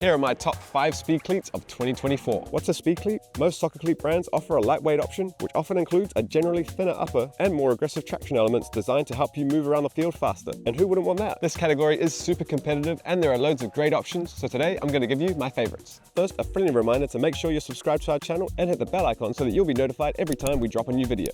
Here are my top 5 speed cleats of 2024. What's a speed cleat? Most soccer cleat brands offer a lightweight option, which often includes a generally thinner upper and more aggressive traction elements designed to help you move around the field faster. And who wouldn't want that? This category is super competitive and there are loads of great options, so today I'm going to give you my favorites. First, a friendly reminder to make sure you're subscribed to our channel and hit the bell icon so that you'll be notified every time we drop a new video.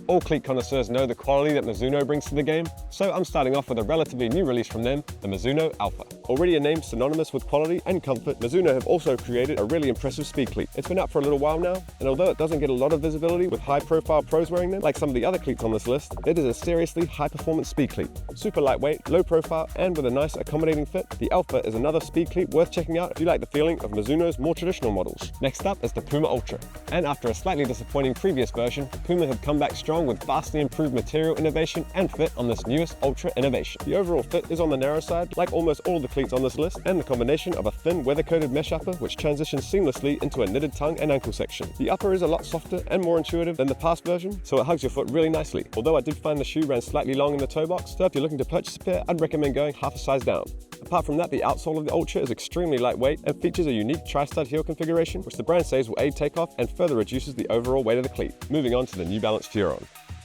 All cleat connoisseurs know the quality that Mizuno brings to the game, so I'm starting off with a relatively new release from them, the Mizuno Alpha. Already a name synonymous with quality and comfort, Mizuno have also created a really impressive speed cleat. It's been out for a little while now, and although it doesn't get a lot of visibility with high-profile pros wearing them, like some of the other cleats on this list, it is a seriously high-performance speed cleat. Super lightweight, low profile, and with a nice accommodating fit, the Alpha is another speed cleat worth checking out if you like the feeling of Mizuno's more traditional models. Next up is the PUMA Ultra, and after a slightly disappointing previous version, PUMA have come back strong with vastly improved material innovation and fit on this newest Ultra innovation. The overall fit is on the narrow side, like almost all the cleats on this list, and the combination of a thin weather-coated mesh upper which transitions seamlessly into a knitted tongue and ankle section. The upper is a lot softer and more intuitive than the past version, so it hugs your foot really nicely. Although I did find the shoe ran slightly long in the toe box, so if you're looking to purchase a pair, I'd recommend going half a size down. Apart from that, the outsole of the Ultra is extremely lightweight and features a unique tri-stud heel configuration, which the brand says will aid takeoff and further reduces the overall weight of the cleat. Moving on to the New Balance Furon.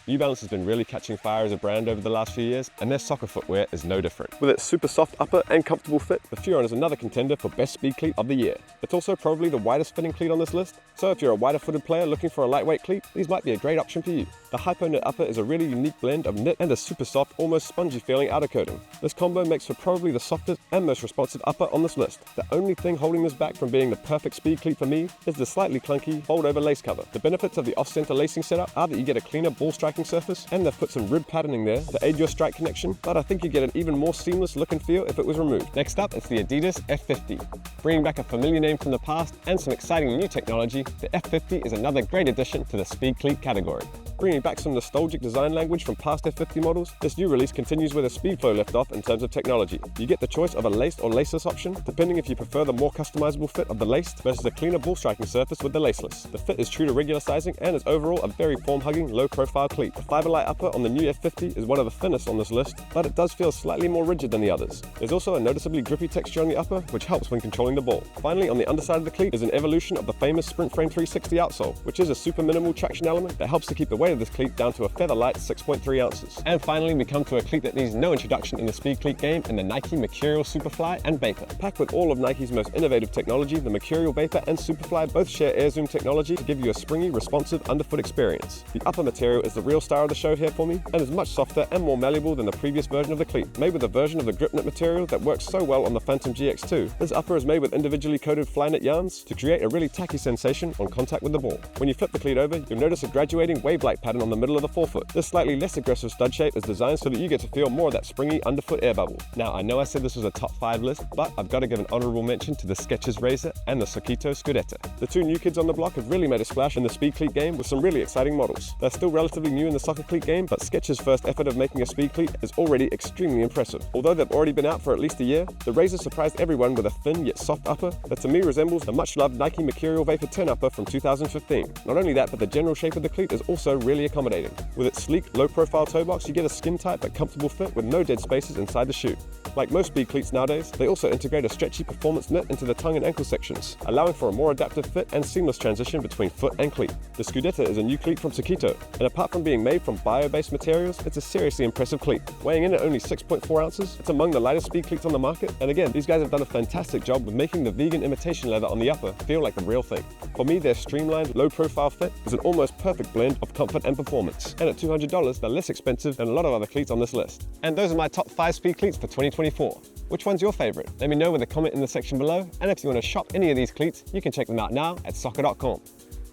New Balance has been really catching fire as a brand over the last few years, and their soccer footwear is no different. With its super soft upper and comfortable fit, the Furon is another contender for best speed cleat of the year. It's also probably the widest fitting cleat on this list, so if you're a wider footed player looking for a lightweight cleat, these might be a great option for you. The hypo knit upper is a really unique blend of knit and a super soft, almost spongy feeling outer coating. This combo makes for probably the softest and most responsive upper on this list. The only thing holding this back from being the perfect speed cleat for me is the slightly clunky fold over lace cover. The benefits of the off-center lacing setup are that you get a cleaner ball striking surface, and they've put some rib patterning there to aid your strike connection, but I think you get an even more seamless look and feel if it was removed. Next up, it's the Adidas F50. Bringing back a familiar name from the past and some exciting new technology, the F50 is another great addition to the speed cleat category. Bringing back some nostalgic design language from past F50 models, this new release continues with a SpeedFlow liftoff in terms of technology. You get the choice of a laced or laceless option, depending if you prefer the more customizable fit of the laced versus a cleaner ball striking surface with the laceless. The fit is true to regular sizing and is overall a very form-hugging, low-profile cleat. The Fiberlight upper on the new F50 is one of the thinnest on this list, but it does feel slightly more rigid than the others. There's also a noticeably grippy texture on the upper, which helps when controlling the ball. Finally, on the underside of the cleat is an evolution of the famous Sprint Frame 360 outsole, which is a super minimal traction element that helps to keep the weight of this cleat down to a feather light 6.3 ounces. And finally, we come to a cleat that needs no introduction in the speed cleat game in the Nike Mercurial Superfly and Vapor. Packed with all of Nike's most innovative technology, the Mercurial Vapor and Superfly both share air zoom technology to give you a springy, responsive underfoot experience. The upper material is the real star of the show here for me and is much softer and more malleable than the previous version of the cleat. Made with a version of the grip knit material that works so well on the Phantom GX2, this upper is made with individually coated fly knit yarns to create a really tacky sensation on contact with the ball. When you flip the cleat over, you'll notice a graduating wave-like pattern on the middle of the forefoot. This slightly less aggressive stud shape is designed so that you get to feel more of that springy underfoot air bubble. Now, I know I said this was a top 5 list, but I've got to give an honorable mention to the Skechers Razor and the Sokito Scudetta. The two new kids on the block have really made a splash in the speed cleat game with some really exciting models. They're still relatively new in the soccer cleat game, but Skechers' first effort of making a speed cleat is already extremely impressive. Although they've already been out for at least a year, the Razor surprised everyone with a thin yet soft upper that to me resembles the much-loved Nike Mercurial Vapor 10 upper from 2015. Not only that, but the general shape of the cleat is also really accommodating. With its sleek, low-profile toe box, you get a skin-tight but comfortable fit with no dead spaces inside the shoe. Like most speed cleats nowadays, they also integrate a stretchy performance knit into the tongue and ankle sections, allowing for a more adaptive fit and seamless transition between foot and cleat. The Scudetta is a new cleat from Sokito, and apart from being made from bio-based materials, it's a seriously impressive cleat. Weighing in at only 6.4 ounces, it's among the lightest speed cleats on the market, and again, these guys have done a fantastic job with making the vegan imitation leather on the upper feel like the real thing. For me, their streamlined, low-profile fit is an almost perfect blend of comfort and performance, and at $200, they're less expensive than a lot of other cleats on this list. And those are my top 5 speed cleats for 2024. Which one's your favorite? Let me know with a comment in the section below, and if you want to shop any of these cleats, you can check them out now at SOCCER.COM.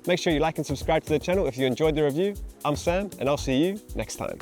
Make sure you like and subscribe to the channel if you enjoyed the review. I'm Sam, and I'll see you next time.